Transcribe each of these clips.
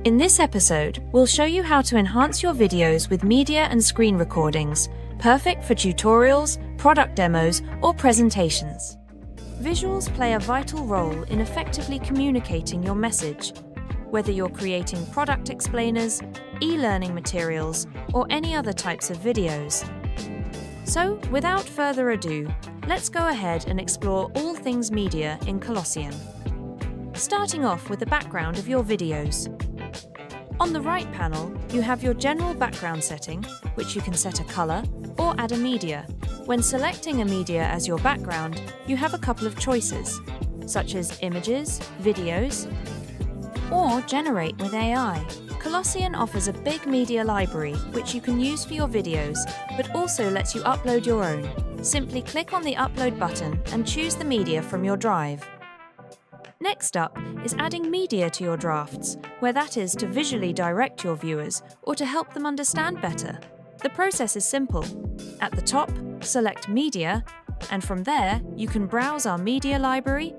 In this episode, we'll show you how to enhance your videos with media and screen recordings, perfect for tutorials, product demos, or presentations. Visuals play a vital role in effectively communicating your message, whether you're creating product explainers, e-learning materials, or any other types of videos. So, without further ado, let's go ahead and explore all things media in Colossyan. Starting off with the background of your videos. On the right panel, you have your general background setting, which you can set a color or add a media. When selecting a media as your background, you have a couple of choices, such as images, videos, or generate with AI. Colossyan offers a big media library which you can use for your videos, but also lets you upload your own. Simply click on the upload button and choose the media from your drive. Next up is adding media to your drafts, where that is to visually direct your viewers or to help them understand better. The process is simple. At the top, select Media, and from there you can browse our media library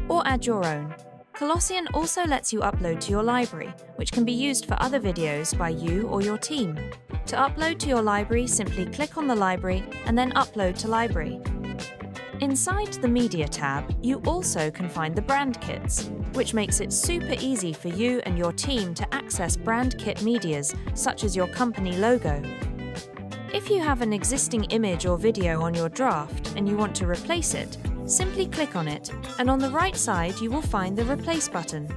or add your own. Colossyan also lets you upload to your library, which can be used for other videos by you or your team. To upload to your library, simply click on the library and then Upload to Library. Inside the Media tab, you also can find the brand kits, which makes it super easy for you and your team to access brand kit medias, such as your company logo. If you have an existing image or video on your draft and you want to replace it, simply click on it, and on the right side you will find the Replace button.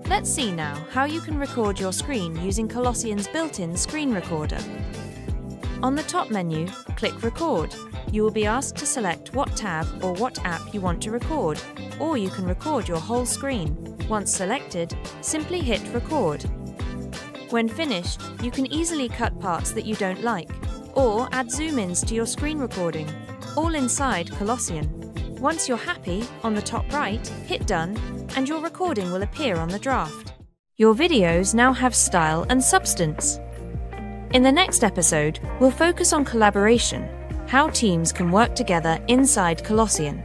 Let's see now how you can record your screen using Colossyan's built-in screen recorder. On the top menu, click Record. You will be asked to select what tab or what app you want to record, or you can record your whole screen. Once selected, simply hit Record. When finished, you can easily cut parts that you don't like, or add zoom-ins to your screen recording, all inside Colossyan. Once you're happy, on the top right, hit Done, and your recording will appear on the draft. Your videos now have style and substance. In the next episode, we'll focus on collaboration, how teams can work together inside Colossyan.